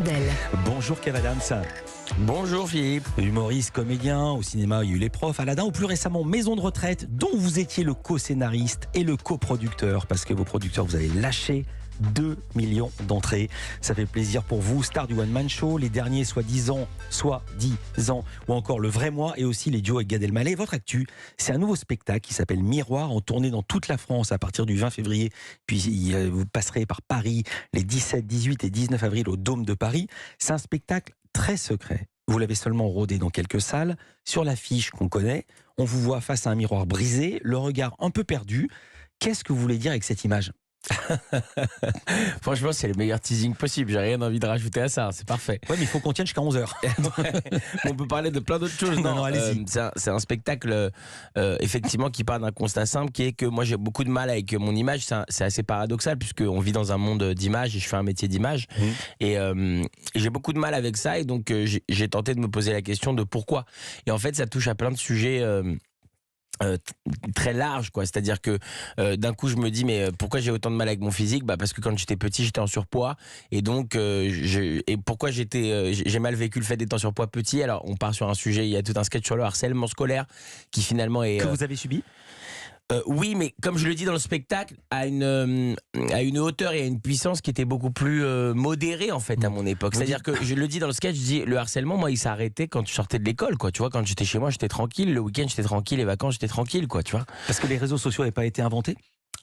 Blondel. Bonjour Kev Adams. Bonjour Philippe. Humoriste, comédien, au cinéma il y a eu Les Profs, Aladdin ou plus récemment Maison de retraite, dont vous étiez le co-scénariste et le coproducteur, parce que vos producteurs vous avez lâché 2 millions d'entrées. Ça fait plaisir pour vous, star du One Man Show, les derniers soi-disant, ou encore Le Vrai Moi et aussi les duos avec Gad Elmaleh. Votre actu, c'est un nouveau spectacle qui s'appelle Miroir, en tournée dans toute la France à partir du 20 février. Puis vous passerez par Paris les 17, 18 et 19 avril au Dôme de Paris. C'est un spectacle très secret. Vous l'avez seulement rodé dans quelques salles. Sur l'affiche qu'on connaît, on vous voit face à un miroir brisé, le regard un peu perdu. Qu'est-ce que vous voulez dire avec cette image ? Franchement, c'est le meilleur teasing possible. J'ai rien envie de rajouter à ça. C'est parfait. Ouais, mais il faut qu'on tienne jusqu'à 11h. On peut parler de plein d'autres choses. Non, allez-y. C'est un spectacle, effectivement, qui part d'un constat simple, qui est que moi, j'ai beaucoup de mal avec mon image. C'est assez paradoxal, puisqu'on vit dans un monde d'image et je fais un métier d'image. Et j'ai beaucoup de mal avec ça. Et donc, j'ai tenté de me poser la question de pourquoi. Et en fait, ça touche à plein de sujets très large, quoi. C'est-à-dire que d'un coup je me dis mais pourquoi j'ai autant de mal avec mon physique ? Parce que quand j'étais petit j'étais en surpoids et donc et pourquoi j'ai mal vécu le fait d'être en surpoids petit. Alors on part sur un sujet, il y a tout un sketch sur le harcèlement scolaire qui finalement est que vous avez subi. Oui, mais comme je le dis dans le spectacle, à une hauteur et à une puissance qui était beaucoup plus modérée en fait à mon époque. C'est-à-dire que je le dis dans le sketch, je dis le harcèlement, moi, il s'est arrêté quand je sortais de l'école, quoi. Tu vois, quand j'étais chez moi, j'étais tranquille. Le week-end, j'étais tranquille. Les vacances, j'étais tranquille, quoi. Tu vois. Parce que les réseaux sociaux n'avaient pas été inventés.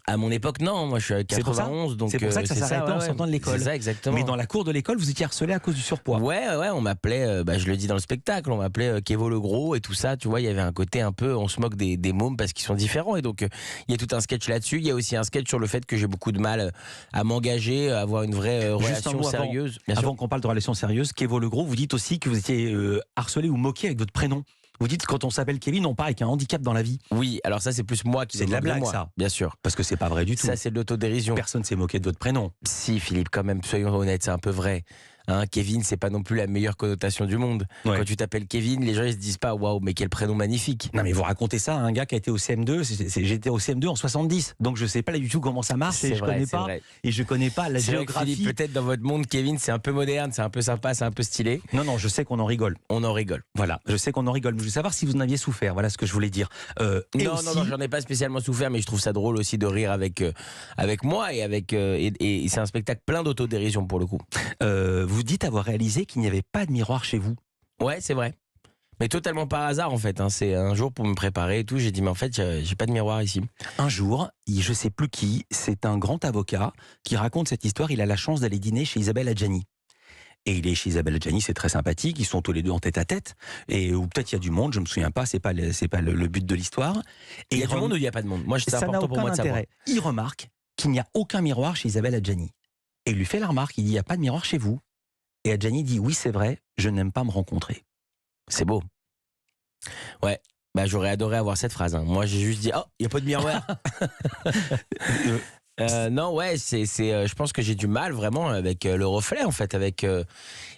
À mon époque, non. Moi, je suis à 91, donc c'est pour ça que ça s'arrêtait en sortant de l'école. C'est ça, exactement. Mais dans la cour de l'école, vous étiez harcelé à cause du surpoids. Ouais, on m'appelait, je le dis dans le spectacle, on m'appelait Kevo le gros et tout ça. Tu vois, il y avait un côté un peu, on se moque des mômes parce qu'ils sont différents. Et donc, il y a tout un sketch là-dessus. Il y a aussi un sketch sur le fait que j'ai beaucoup de mal à m'engager, à avoir une vraie relation sérieuse. Avant qu'on parle de relation sérieuse, Kevo le gros, vous dites aussi que vous étiez harcelé ou moqué avec votre prénom. Vous dites quand on s'appelle Kevin, on part avec un handicap dans la vie. Oui, alors ça c'est plus moi qui c'est de la blague, ça. Bien sûr. Parce que c'est pas vrai du tout. Ça c'est de l'autodérision. Personne s'est moqué de votre prénom. Si Philippe, quand même, soyons honnêtes, c'est un peu vrai. Hein, Kevin, c'est pas non plus la meilleure connotation du monde. Ouais. Quand tu t'appelles Kevin, les gens ils se disent pas waouh, mais quel prénom magnifique. Non, mais vous racontez ça à un gars qui a été au CM2. J'étais au CM2 en 70, donc je sais pas du tout comment ça marche. Et je connais pas la géographie. Philippe, peut-être dans votre monde, Kevin, c'est un peu moderne, c'est un peu sympa, c'est un peu stylé. Non, je sais qu'on en rigole. On en rigole. Voilà, je sais qu'on en rigole. Mais je veux savoir si vous en aviez souffert. Voilà ce que je voulais dire. Non, j'en ai pas spécialement souffert, mais je trouve ça drôle aussi de rire avec moi et c'est un spectacle plein d'autodérision pour le coup. Vous dites avoir réalisé qu'il n'y avait pas de miroir chez vous. Ouais, c'est vrai. Mais totalement par hasard en fait. Hein. C'est un jour pour me préparer et tout. J'ai dit mais en fait j'ai pas de miroir ici. Un jour, je sais plus qui, c'est un grand avocat qui raconte cette histoire. Il a la chance d'aller dîner chez Isabelle Adjani. Et il est chez Isabelle Adjani, c'est très sympathique. Ils sont tous les deux en tête à tête. Ou peut-être il y a du monde, je me souviens pas. C'est pas le but de l'histoire. Et il y a du monde ou il y a pas de monde ? Moi, c'est important pour moi de savoir. Il remarque qu'il n'y a aucun miroir chez Isabelle Adjani. Et il lui fait la remarque. Il dit il y a pas de miroir chez vous. Et Adjani dit oui, c'est vrai, je n'aime pas me rencontrer. C'est beau. Ouais, j'aurais adoré avoir cette phrase. Hein. Moi, j'ai juste dit oh, il n'y a pas de miroir. Non, ouais, je pense que j'ai du mal vraiment avec le reflet en fait,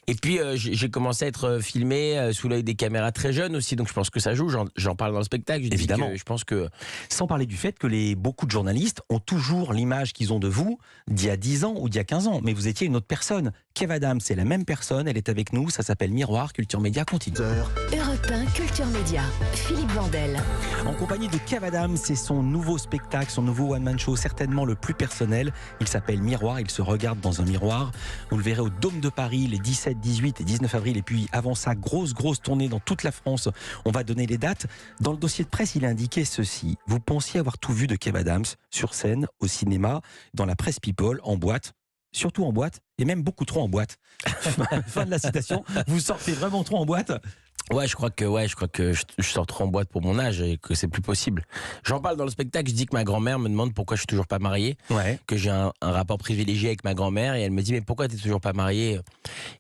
et puis j'ai commencé à être filmé sous l'œil des caméras très jeune aussi, donc je pense que ça joue. J'en parle dans le spectacle. Évidemment. Je pense que sans parler du fait que beaucoup de journalistes ont toujours l'image qu'ils ont de vous d'il y a 10 ans ou d'il y a 15 ans, mais vous étiez une autre personne. Kev Adams, c'est la même personne, elle est avec nous, ça s'appelle Miroir, Culture Média continue. Europe 1, Culture Média, Philippe Blondel. En compagnie de Kev Adams, c'est son nouveau spectacle, son nouveau one-man show, certainement le plus personnel. Il s'appelle Miroir, il se regarde dans un miroir. Vous le verrez au Dôme de Paris les 17, 18 et 19 avril. Et puis avant ça, grosse tournée dans toute la France. On va donner les dates. Dans le dossier de presse, il a indiqué ceci. Vous pensiez avoir tout vu de Kev Adams, sur scène, au cinéma, dans la presse People, en boîte. Surtout en boîte, et même beaucoup trop en boîte. Fin de la citation. Vous sortez vraiment trop en boîte ? Ouais, je crois que je sors trop en boîte pour mon âge et que c'est plus possible. J'en parle dans le spectacle, je dis que ma grand-mère me demande pourquoi je suis toujours pas marié, que j'ai un rapport privilégié avec ma grand-mère, et elle me dit mais pourquoi t'es toujours pas marié ?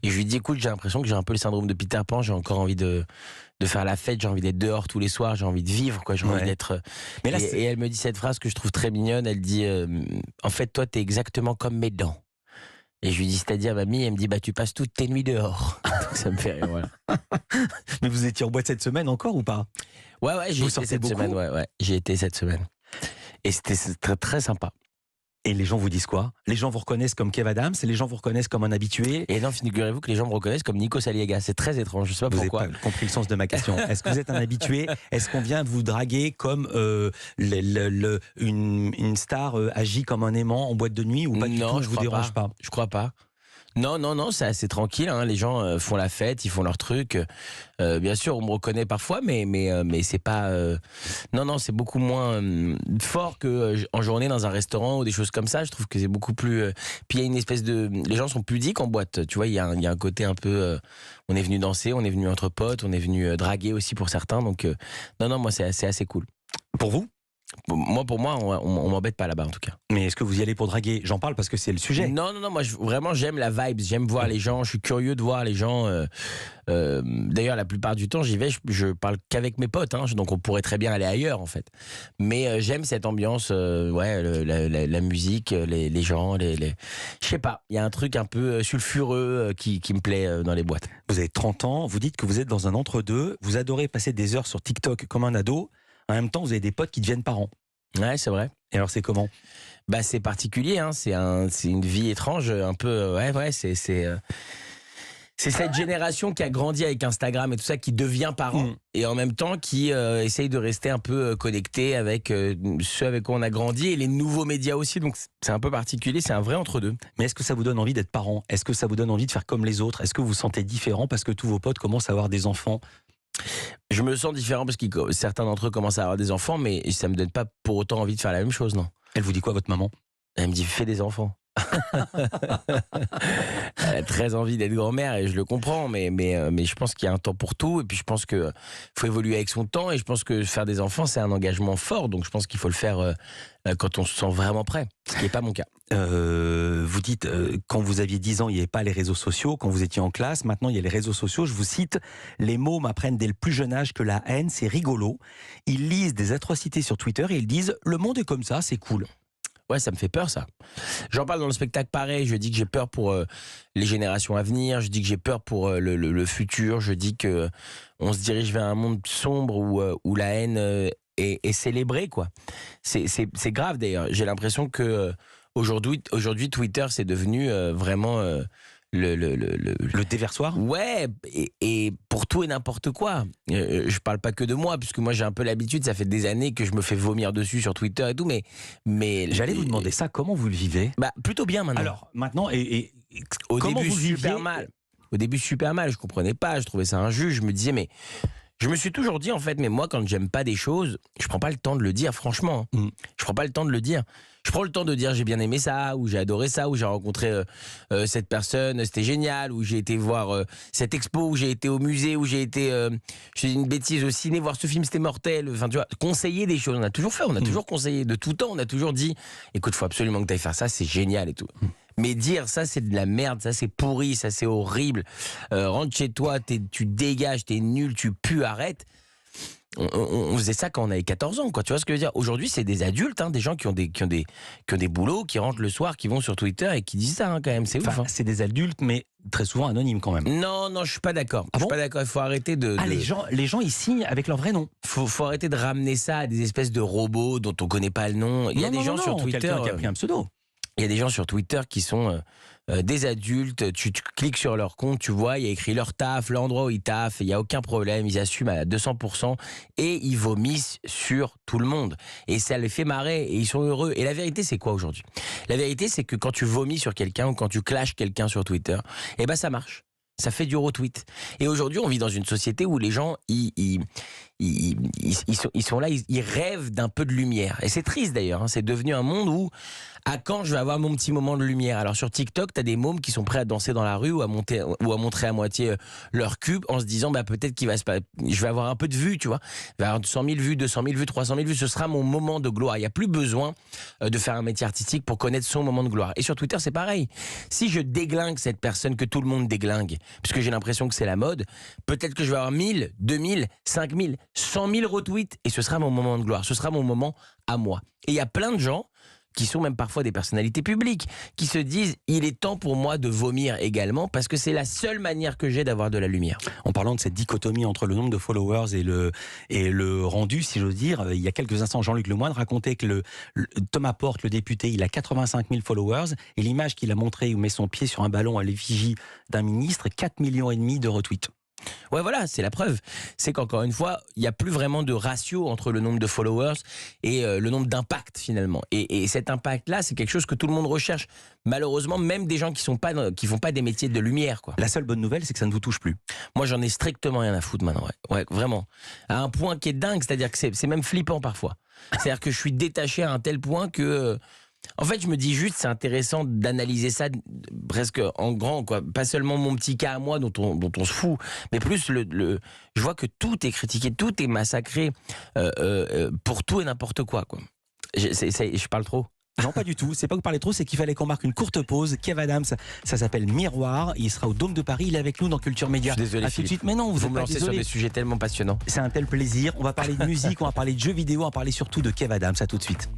Et je lui dis écoute, j'ai l'impression que j'ai un peu le syndrome de Peter Pan, j'ai encore envie de faire la fête, j'ai envie d'être dehors tous les soirs, j'ai envie de vivre, quoi, j'ai envie d'être. Mais là, et elle me dit cette phrase que je trouve très mignonne, elle dit en fait toi t'es exactement comme mes dents. Et je lui dis, c'est-à-dire, mamie, elle me dit, tu passes toutes tes nuits dehors. Ça me fait rire, voilà. Mais vous étiez en boîte cette semaine encore ou pas ? Ouais, j'ai été cette semaine. Ouais, j'ai été cette semaine. Et c'était très, très sympa. Et les gens vous disent quoi? Les gens vous reconnaissent comme Kev Adams, les gens vous reconnaissent comme un habitué. Et non, figurez-vous que les gens me reconnaissent comme Nico Saliega. C'est très étrange, je sais pas pourquoi. Vous n'avez pas compris le sens de ma question. Est-ce que vous êtes un habitué? Est-ce qu'on vient vous draguer comme une star agit comme un aimant en boîte de nuit ou pas du tout? Je vous dérange pas. Je crois pas. Non, c'est assez tranquille. Hein. Les gens font la fête, ils font leur truc. Bien sûr, on me reconnaît parfois, mais c'est pas. Non, c'est beaucoup moins fort que en journée dans un restaurant ou des choses comme ça. Je trouve que c'est beaucoup plus. Puis il y a une espèce de. Les gens sont pudiques en boîte. Tu vois, il y a un côté un peu. On est venu danser, on est venu entre potes, on est venu draguer aussi pour certains. Donc non, moi c'est assez cool. Pour vous? Pour moi, on m'embête pas là-bas en tout cas. Mais est-ce que vous y allez pour draguer? J'en parle parce que c'est le sujet. Non, moi vraiment j'aime la vibe, j'aime voir les gens, je suis curieux de voir les gens. D'ailleurs, la plupart du temps, j'y vais, je parle qu'avec mes potes, hein, donc on pourrait très bien aller ailleurs en fait. Mais j'aime cette ambiance, la musique, les gens, je sais pas, il y a un truc un peu sulfureux qui me plaît dans les boîtes. Vous avez 30 ans, vous dites que vous êtes dans un entre-deux, vous adorez passer des heures sur TikTok comme un ado. En même temps, vous avez des potes qui deviennent parents. Ouais, c'est vrai. Et alors, c'est comment? Bah, c'est particulier, hein. C'est une vie étrange, un peu. C'est cette génération qui a grandi avec Instagram et tout ça, qui devient parent, et en même temps qui essaye de rester un peu connecté avec ceux avec quoi on a grandi et les nouveaux médias aussi. Donc, c'est un peu particulier, c'est un vrai entre-deux. Mais est-ce que ça vous donne envie d'être parent? Est-ce que ça vous donne envie de faire comme les autres? Est-ce que vous vous sentez différent parce que tous vos potes commencent à avoir des enfants? Je me sens différent parce que certains d'entre eux commencent à avoir des enfants, mais ça me donne pas pour autant envie de faire la même chose, non. Elle vous dit quoi, votre maman? Elle me dit, fais des enfants. Elle a très envie d'être grand-mère et je le comprends, mais je pense qu'il y a un temps pour tout, et puis je pense qu'il faut évoluer avec son temps, et je pense que faire des enfants, c'est un engagement fort, donc je pense qu'il faut le faire quand on se sent vraiment prêt, ce qui n'est pas mon cas. Vous dites, quand vous aviez 10 ans, il n'y avait pas les réseaux sociaux, quand vous étiez en classe, maintenant il y a les réseaux sociaux, je vous cite, les mots m'apprennent dès le plus jeune âge que la haine, c'est rigolo. Ils lisent des atrocités sur Twitter et ils disent, le monde est comme ça, c'est cool. Ouais, ça me fait peur, ça. J'en parle dans le spectacle pareil, je dis que j'ai peur pour les générations à venir, je dis que j'ai peur pour le futur, je dis que on se dirige vers un monde sombre où la haine est célébrée, quoi. C'est grave d'ailleurs, j'ai l'impression que aujourd'hui Twitter c'est devenu vraiment... Le déversoir? Ouais, et pour tout et n'importe quoi. Je parle pas que de moi, puisque moi j'ai un peu l'habitude, ça fait des années que je me fais vomir dessus sur Twitter et tout, mais j'allais vous demander ça, comment vous le vivez? Bah, plutôt bien maintenant. Alors, maintenant, au comment début, vous super mal. Au début, super mal, je comprenais pas, je trouvais ça injuste, je me disais, mais... Je me suis toujours dit, en fait, mais moi, quand j'aime pas des choses, je prends pas le temps de le dire, franchement. Je prends pas le temps de le dire. Je prends le temps de dire j'ai bien aimé ça, ou j'ai adoré ça, ou j'ai rencontré cette personne, c'était génial, ou j'ai été voir cette expo, ou j'ai été au musée, ou j'ai été, je dis une bêtise, au ciné, voir ce film, c'était mortel. Enfin, tu vois, conseiller des choses, on a toujours fait, on a toujours conseillé. De tout temps, on a toujours dit, écoute, faut absolument que tu ailles faire ça, c'est génial et tout. Mais dire ça, c'est de la merde, ça c'est pourri, ça c'est horrible, rentre chez toi, tu dégages, t'es nul, tu pues, arrête. On faisait ça quand on avait 14 ans, quoi. Tu vois ce que je veux dire? Aujourd'hui, c'est des adultes, hein, des gens qui ont des boulots, qui rentrent le soir, qui vont sur Twitter et qui disent ça, hein, quand même. C'est ouf. Hein. C'est des adultes, mais très souvent anonymes quand même. Non, je suis pas d'accord. Je suis pas d'accord. Il faut arrêter de. Les gens ils signent avec leur vrai nom. Faut arrêter de ramener ça à des espèces de robots dont on connaît pas le nom. Il y a des gens sur Twitter. Quelqu'un qui a pris un pseudo. Il y a des gens sur Twitter qui sont des adultes, tu cliques sur leur compte, tu vois, il y a écrit leur taf, l'endroit où ils taffent, il n'y a aucun problème, ils assument à 200% et ils vomissent sur tout le monde. Et ça les fait marrer et ils sont heureux. Et la vérité, c'est quoi aujourd'hui? La vérité, c'est que quand tu vomis sur quelqu'un ou quand tu clashes quelqu'un sur Twitter, eh ben ça marche. Ça fait du retweet. Et aujourd'hui, on vit dans une société où les gens, ils sont là, ils rêvent d'un peu de lumière. Et c'est triste d'ailleurs, hein, c'est devenu un monde où, à quand je vais avoir mon petit moment de lumière? Alors sur TikTok, t'as des mômes qui sont prêts à danser dans la rue ou à montrer à moitié leur cube en se disant, bah peut-être je vais avoir un peu de vues, tu vois. Je vais avoir 100 000 vues, 200 000 vues, 300 000 vues, ce sera mon moment de gloire. Il n'y a plus besoin de faire un métier artistique pour connaître son moment de gloire. Et sur Twitter, c'est pareil. Si je déglingue cette personne que tout le monde déglingue, puisque j'ai l'impression que c'est la mode, peut-être que je vais avoir 1000, 2000, 5000, 100 000 retweets et ce sera mon moment de gloire. Ce sera mon moment à moi. Et il y a plein de gens qui sont même parfois des personnalités publiques, qui se disent il est temps pour moi de vomir également parce que c'est la seule manière que j'ai d'avoir de la lumière. En parlant de cette dichotomie entre le nombre de followers et le rendu, si j'ose dire, il y a quelques instants, Jean-Luc Lemoyne racontait que Thomas Porte, le député, il a 85 000 followers et l'image qu'il a montrée où il met son pied sur un ballon à l'effigie d'un ministre, 4,5 millions de retweets. Ouais, voilà, c'est la preuve. C'est qu'encore une fois, il n'y a plus vraiment de ratio entre le nombre de followers et le nombre d'impact finalement. Et cet impact-là, c'est quelque chose que tout le monde recherche. Malheureusement, même des gens qui font pas des métiers de lumière, quoi. La seule bonne nouvelle, c'est que ça ne vous touche plus. Moi, j'en ai strictement rien à foutre maintenant. Ouais, vraiment. À un point qui est dingue, c'est-à-dire que c'est même flippant parfois. C'est-à-dire que je suis détaché à un tel point que... En fait, je me dis juste, c'est intéressant d'analyser ça presque en grand, quoi. Pas seulement mon petit cas à moi dont on se fout, mais plus je vois que tout est critiqué, tout est massacré pour tout et n'importe quoi, quoi. Je parle trop. Non, pas du tout. C'est pas que vous parlez trop, c'est qu'il fallait qu'on marque une courte pause. Kev Adams, ça s'appelle Miroir. Il sera au Dôme de Paris. Il est avec nous dans Culture Média. Je suis désolé, tout de suite. Mais non, vous êtes me pas lancez désolé. sur des sujets tellement passionnants. C'est un tel plaisir. On va parler de musique, on va parler de jeux vidéo, on va parler surtout de Kev Adams. À tout de suite.